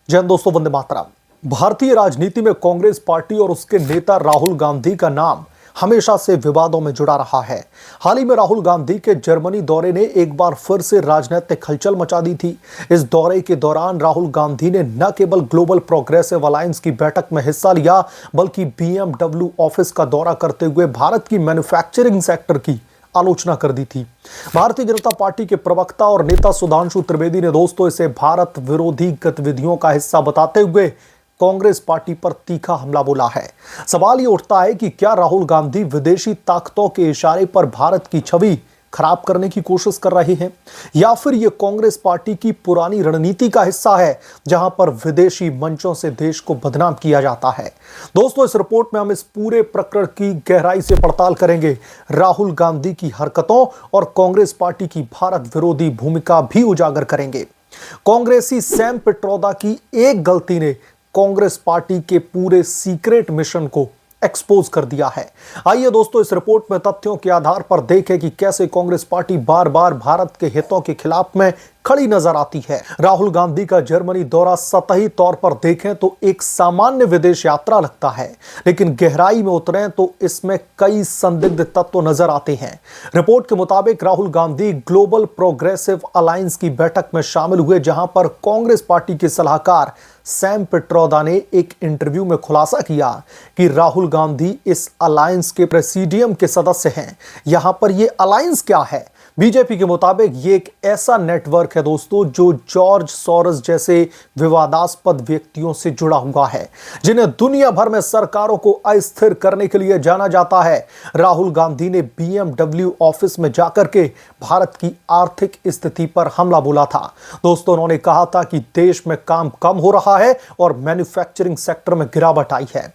जय हिंद दोस्तों, वंदे मातरम। भारतीय राजनीति में कांग्रेस पार्टी और उसके नेता राहुल गांधी का नाम हमेशा से विवादों में जुड़ा रहा है। हाल ही में राहुल गांधी के जर्मनी दौरे ने एक बार फिर से राजनीतिक हलचल मचा दी थी। इस दौरे के दौरान राहुल गांधी ने न केवल ग्लोबल प्रोग्रेसिव अलायंस की बैठक में हिस्सा लिया, बल्कि BMW ऑफिस का दौरा करते हुए भारत की मैन्युफैक्चरिंग सेक्टर की आलोचना कर दी थी। भारतीय जनता पार्टी के प्रवक्ता और नेता सुधांशु त्रिवेदी ने दोस्तों इसे भारत विरोधी गतिविधियों का हिस्सा बताते हुए कांग्रेस पार्टी पर तीखा हमला बोला है। सवाल ये उठता है कि क्या राहुल गांधी विदेशी ताकतों के इशारे पर भारत की छवि खराब करने की कोशिश कर रहे हैं, या फिर यह कांग्रेस पार्टी की पुरानी रणनीति का हिस्सा है जहां पर विदेशी मंचों से देश को बदनाम किया जाता है। दोस्तों, इस रिपोर्ट में हम इस पूरे प्रकरण की गहराई से पड़ताल करेंगे। राहुल गांधी की हरकतों और कांग्रेस पार्टी की भारत विरोधी भूमिका भी उजागर करेंगे। कांग्रेसी सैम पित्रोदा की एक गलती ने कांग्रेस पार्टी के पूरे सीक्रेट मिशन को एक्सपोज कर दिया है। आइए दोस्तों, इस रिपोर्ट में तथ्यों के आधार पर देखें कि कैसे कांग्रेस पार्टी बार बार भारत के हितों के खिलाफ में खड़ी नजर आती है। राहुल गांधी का जर्मनी दौरा सतही तौर पर देखें तो एक सामान्य विदेश यात्रा लगता है, लेकिन गहराई में उतरें तो इसमें कई संदिग्ध तत्व नजर आते हैं। रिपोर्ट के मुताबिक Rahul Gandhi global progressive alliance की बैठक में शामिल हुए, जहां पर कांग्रेस पार्टी के सलाहकार सैम पित्रोदा ने एक इंटरव्यू में खुलासा किया कि राहुल गांधी इस अलायंस के प्रेसिडियम के सदस्य हैं। यहां पर यह अलायंस क्या है? बीजेपी के मुताबिक ये एक ऐसा नेटवर्क है दोस्तों जो जॉर्ज सोरोस जैसे विवादास्पद व्यक्तियों से जुड़ा हुआ है, जिन्हें दुनिया भर में सरकारों को अस्थिर करने के लिए जाना जाता है। राहुल गांधी ने BMW ऑफिस में जाकर के भारत की आर्थिक स्थिति पर हमला बोला था। दोस्तों, उन्होंने कहा था कि देश में काम कम हो रहा है और मैन्युफैक्चरिंग सेक्टर में गिरावट आई है।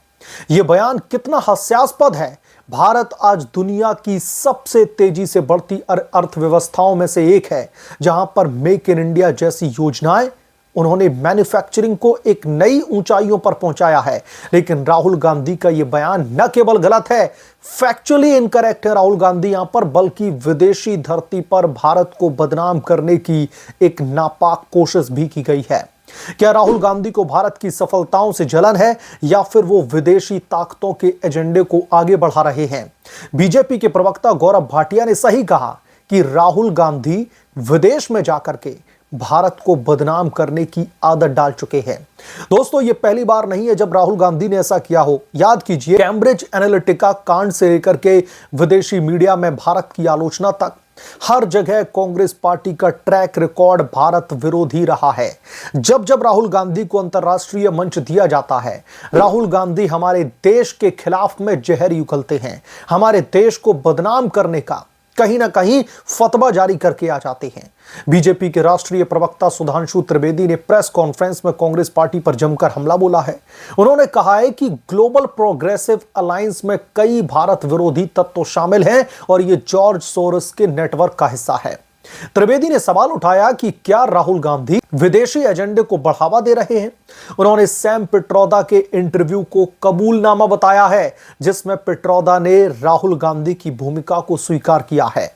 यह बयान कितना हास्यास्पद है। भारत आज दुनिया की सबसे तेजी से बढ़ती अर्थव्यवस्थाओं में से एक है, जहां पर मेक इन इंडिया जैसी योजनाएं उन्होंने मैन्युफैक्चरिंग को एक नई ऊंचाइयों पर पहुंचाया है। लेकिन राहुल गांधी का यह बयान न केवल गलत है, फैक्चुअली इनकरेक्ट है राहुल गांधी यहां पर, बल्कि विदेशी धरती पर भारत को बदनाम करने की एक नापाक कोशिश भी की गई है। क्या राहुल गांधी को भारत की सफलताओं से जलन है, या फिर वो विदेशी ताकतों के एजेंडे को आगे बढ़ा रहे हैं? बीजेपी के प्रवक्ता गौरव भाटिया ने सही कहा कि राहुल गांधी विदेश में जाकर के भारत को बदनाम करने की आदत डाल चुके हैं। दोस्तों, यह पहली बार नहीं है जब राहुल गांधी ने ऐसा किया हो। याद कीजिए, कैम्ब्रिज एनालिटिका कांड से लेकर के विदेशी मीडिया में भारत की आलोचना तक हर जगह कांग्रेस पार्टी का ट्रैक रिकॉर्ड भारत विरोधी रहा है। जब जब राहुल गांधी को अंतर्राष्ट्रीय मंच दिया जाता है, राहुल गांधी हमारे देश के खिलाफ में जहर उगलते हैं। हमारे देश को बदनाम करने का कहीं ना कहीं फतवा जारी करके आ जाते हैं। बीजेपी के राष्ट्रीय प्रवक्ता सुधांशु त्रिवेदी ने प्रेस कॉन्फ्रेंस में कांग्रेस पार्टी पर जमकर हमला बोला है। उन्होंने कहा है कि ग्लोबल प्रोग्रेसिव अलायंस में कई भारत विरोधी तत्व शामिल हैं और यह जॉर्ज सोरोस के नेटवर्क का हिस्सा है। त्रिवेदी ने सवाल उठाया कि क्या राहुल गांधी विदेशी एजेंडे को बढ़ावा दे रहे हैं। उन्होंने सैम पित्रोदा के इंटरव्यू को कबूलनामा बताया है, जिसमें पित्रोदा ने राहुल गांधी की भूमिका को स्वीकार किया है।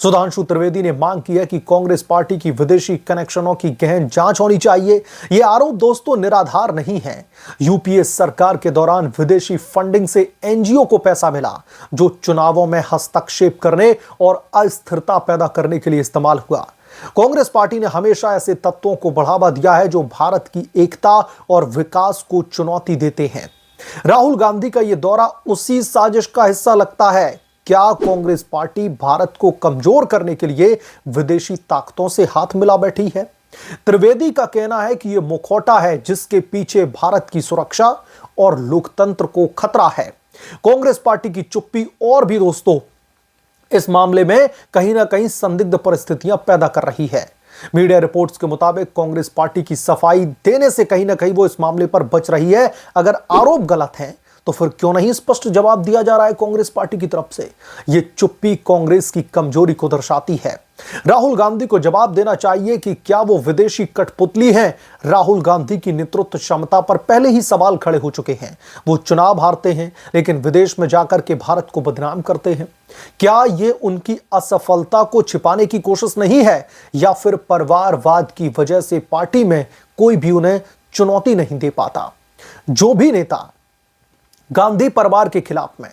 सुधांशु त्रिवेदी ने मांग की है कि कांग्रेस पार्टी की विदेशी कनेक्शनों की गहन जांच होनी चाहिए। यह आरोप दोस्तों निराधार नहीं है। यूपीए सरकार के दौरान विदेशी फंडिंग से एनजीओ को पैसा मिला, जो चुनावों में हस्तक्षेप करने और अस्थिरता पैदा करने के लिए इस्तेमाल हुआ। कांग्रेस पार्टी ने हमेशा ऐसे तत्वों को बढ़ावा दिया है जो भारत की एकता और विकास को चुनौती देते हैं। राहुल गांधी का यह दौरा उसी साजिश का हिस्सा लगता है। क्या कांग्रेस पार्टी भारत को कमजोर करने के लिए विदेशी ताकतों से हाथ मिला बैठी है? त्रिवेदी का कहना है कि यह मुखौटा है जिसके पीछे भारत की सुरक्षा और लोकतंत्र को खतरा है। कांग्रेस पार्टी की चुप्पी और भी दोस्तों इस मामले में कहीं ना कहीं संदिग्ध परिस्थितियां पैदा कर रही है। मीडिया रिपोर्ट्स के मुताबिक कांग्रेस पार्टी की सफाई देने से कहीं ना कहीं वो इस मामले पर बच रही है। अगर आरोप गलत है तो फिर क्यों नहीं स्पष्ट जवाब दिया जा रहा है कांग्रेस पार्टी की तरफ से? यह चुप्पी कांग्रेस की कमजोरी को दर्शाती है। राहुल गांधी को जवाब देना चाहिए कि क्या वो विदेशी कठपुतली हैं। राहुल गांधी की नेतृत्व क्षमता पर पहले ही सवाल खड़े हो चुके हैं। वो चुनाव हारते हैं, लेकिन विदेश में जाकर के भारत को बदनाम करते हैं। क्या ये उनकी असफलता को छिपाने की कोशिश नहीं है, या फिर परिवारवाद की वजह से पार्टी में कोई भी उन्हें चुनौती नहीं दे पाता। जो भी नेता गांधी परिवार के खिलाफ में,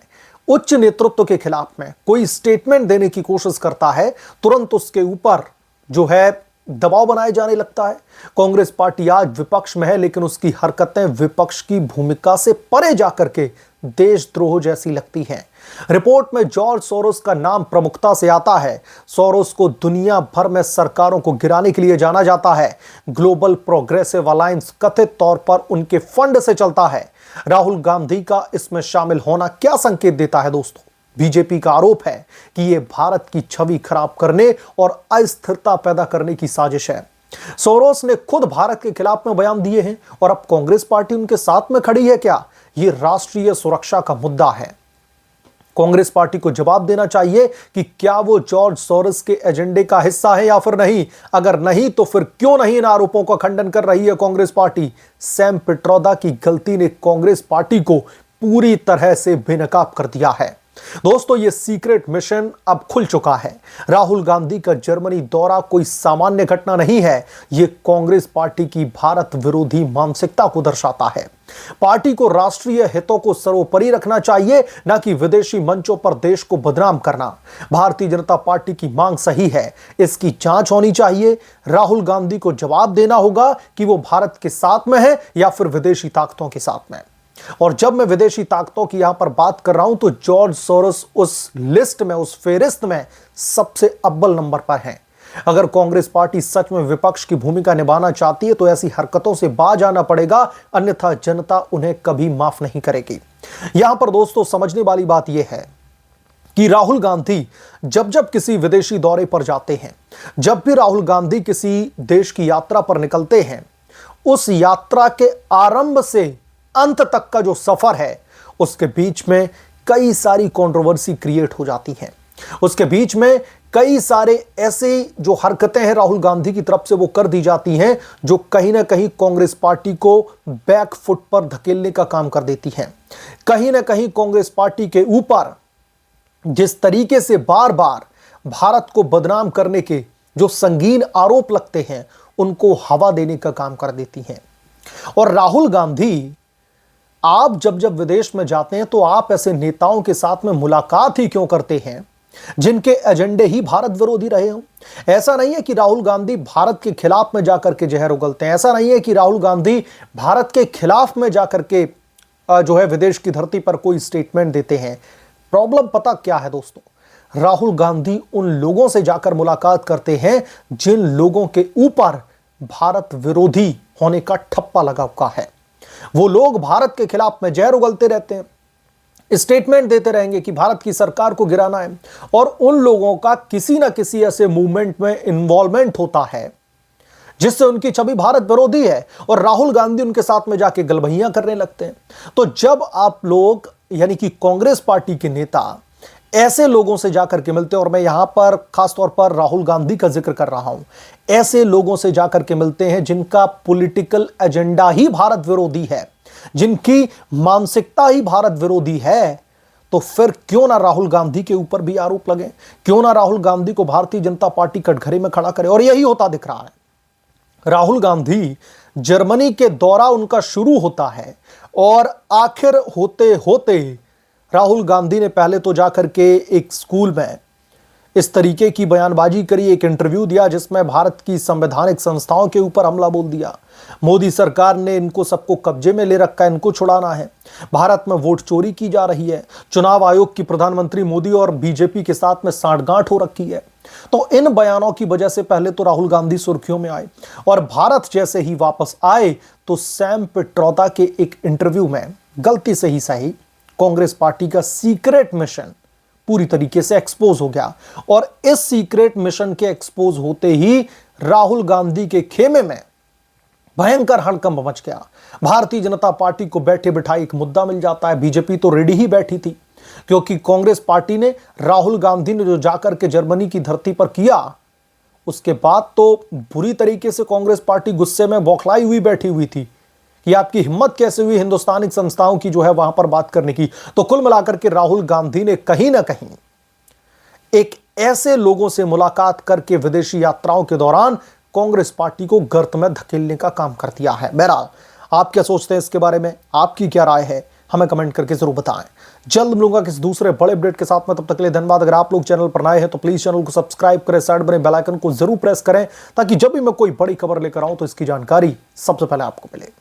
उच्च नेतृत्व के खिलाफ में कोई स्टेटमेंट देने की कोशिश करता है, तुरंत उसके ऊपर जो है दबाव बनाए जाने लगता है। कांग्रेस पार्टी आज विपक्ष में है, लेकिन उसकी हरकतें विपक्ष की भूमिका से परे जाकर के देशद्रोह जैसी लगती हैं। रिपोर्ट में जॉर्ज सोरोस का नाम प्रमुखता से आता है। सोरोस को दुनिया भर में सरकारों को गिराने के लिए जाना जाता है। ग्लोबल प्रोग्रेसिव अलायंस कथित तौर पर उनके फंड से चलता है। राहुल गांधी का इसमें शामिल होना क्या संकेत देता है दोस्तों? बीजेपी का आरोप है कि यह भारत की छवि खराब करने और अस्थिरता पैदा करने की साजिश है। सोरोस ने खुद भारत के खिलाफ में बयान दिए हैं और अब कांग्रेस पार्टी उनके साथ में खड़ी है क्या? यह राष्ट्रीय सुरक्षा का मुद्दा है। कांग्रेस पार्टी को जवाब देना चाहिए कि क्या वो जॉर्ज सोरोस के एजेंडे का हिस्सा है या फिर नहीं। अगर नहीं तो फिर क्यों नहीं इन आरोपों का खंडन कर रही है कांग्रेस पार्टी? सैम पिट्रोदा की गलती ने कांग्रेस पार्टी को पूरी तरह से बेनकाब कर दिया है। दोस्तों, यह सीक्रेट मिशन अब खुल चुका है। राहुल गांधी का जर्मनी दौरा कोई सामान्य घटना नहीं है। यह कांग्रेस पार्टी की भारत विरोधी मानसिकता को दर्शाता है। पार्टी को राष्ट्रीय हितों को सर्वोपरि रखना चाहिए, न कि विदेशी मंचों पर देश को बदनाम करना। भारतीय जनता पार्टी की मांग सही है, इसकी जांच होनी चाहिए। राहुल गांधी को जवाब देना होगा कि वो भारत के साथ में है या फिर विदेशी ताकतों के साथ में। और जब मैं विदेशी ताकतों की यहां पर बात कर रहा हूं तो जॉर्ज सोरोस उस लिस्ट में, उस फेरिस्त में सबसे अव्वल नंबर पर हैं। अगर कांग्रेस पार्टी सच में विपक्ष की भूमिका निभाना चाहती है तो ऐसी हरकतों से बाज आना पड़ेगा, अन्यथा जनता उन्हें कभी माफ नहीं करेगी। यहां पर दोस्तों समझने वाली बात यह है कि राहुल गांधी जब जब किसी विदेशी दौरे पर जाते हैं, जब भी राहुल गांधी किसी देश की यात्रा पर निकलते हैं, उस यात्रा के आरंभ से अंत तक का जो सफर है उसके बीच में कई सारी कंट्रोवर्सी क्रिएट हो जाती हैं। उसके बीच में कई सारे ऐसे जो हरकतें हैं राहुल गांधी की तरफ से वो कर दी जाती हैं जो कहीं ना कहीं कांग्रेस पार्टी को बैक फुट पर धकेलने का काम कर देती हैं। कहीं ना कहीं कांग्रेस पार्टी के ऊपर जिस तरीके से बार बार भारत को बदनाम करने के जो संगीन आरोप लगते हैं उनको हवा देने का काम कर देती हैं। और राहुल गांधी, आप जब जब विदेश में जाते हैं तो आप ऐसे नेताओं के साथ में मुलाकात ही क्यों करते हैं जिनके एजेंडे ही भारत विरोधी रहे हों? ऐसा नहीं है कि राहुल गांधी भारत के खिलाफ में जाकर के जहर उगलते हैं। ऐसा नहीं है कि राहुल गांधी भारत के खिलाफ में जाकर के जो है विदेश की धरती पर कोई स्टेटमेंट देते हैं। प्रॉब्लम पता क्या है दोस्तों? राहुल गांधी उन लोगों से जाकर मुलाकात करते हैं जिन लोगों के ऊपर भारत विरोधी होने का ठप्पा लगा हुआ है। वो लोग भारत के खिलाफ में जहर उगलते रहते हैं, स्टेटमेंट देते रहेंगे कि भारत की सरकार को गिराना है, और उन लोगों का किसी ना किसी ऐसे मूवमेंट में इन्वॉल्वमेंट होता है जिससे उनकी छवि भारत विरोधी है और राहुल गांधी उनके साथ में जाके गलबहियां करने लगते हैं। तो जब आप लोग यानी कि कांग्रेस पार्टी के नेता ऐसे लोगों से जाकर के मिलते हैं, और मैं यहां पर खासतौर पर राहुल गांधी का जिक्र कर रहा हूं, ऐसे लोगों से जाकर के मिलते हैं जिनका पॉलिटिकल एजेंडा ही भारत विरोधी है, जिनकी मानसिकता ही भारत विरोधी है, तो फिर क्यों ना राहुल गांधी के ऊपर भी आरोप लगे, क्यों ना राहुल गांधी को भारतीय जनता पार्टी कटघरे में खड़ा करे। और यही होता दिख रहा है। राहुल गांधी जर्मनी के दौरा उनका शुरू होता है और आखिर होते होते राहुल गांधी ने पहले तो जाकर के एक स्कूल में इस तरीके की बयानबाजी करी, एक इंटरव्यू दिया जिसमें भारत की संवैधानिक संस्थाओं के ऊपर हमला बोल दिया। मोदी सरकार ने इनको सबको कब्जे में ले रखा है, इनको छुड़ाना है, भारत में वोट चोरी की जा रही है, चुनाव आयोग की प्रधानमंत्री मोदी और बीजेपी के साथ में सांठगांठ हो रखी है। तो इन बयानों की वजह से पहले तो राहुल गांधी सुर्खियों में आए, और भारत जैसे ही वापस आए तो सैम पिट्रोदा के एक इंटरव्यू में गलती से ही सही कांग्रेस पार्टी का सीक्रेट मिशन पूरी तरीके से एक्सपोज हो गया। और इस सीक्रेट मिशन के एक्सपोज होते ही राहुल गांधी के खेमे में भयंकर हड़कंप मच गया। भारतीय जनता पार्टी को बैठे बिठाए एक मुद्दा मिल जाता है। बीजेपी तो रेडी ही बैठी थी, क्योंकि कांग्रेस पार्टी ने राहुल गांधी ने जो जाकर के जर्मनी की धरती पर किया, उसके बाद तो बुरी तरीके से कांग्रेस पार्टी गुस्से में बौखलाई हुई बैठी हुई थी कि आपकी हिम्मत कैसे हुई हिंदुस्तानी संस्थाओं की जो है वहां पर बात करने की। तो कुल मिलाकर के राहुल गांधी ने कहीं ना कहीं एक ऐसे लोगों से मुलाकात करके विदेशी यात्राओं के दौरान कांग्रेस पार्टी को गर्त में धकेलने का काम कर दिया है। बहरहाल आप क्या सोचते हैं इसके बारे में, आपकी क्या राय है, हमें कमेंट करके जरूर बताएं। जल्द मिलूंगा किसी दूसरे बड़े अपडेट के साथ में, तब तक के लिए धन्यवाद। अगर आप लोग चैनल पर नए हैं तो प्लीज चैनल को सब्सक्राइब करें, साइड बने बेल आइकन को जरूर प्रेस करें ताकि जब भी मैं कोई बड़ी खबर लेकर आऊं तो इसकी जानकारी सबसे पहले आपको मिले।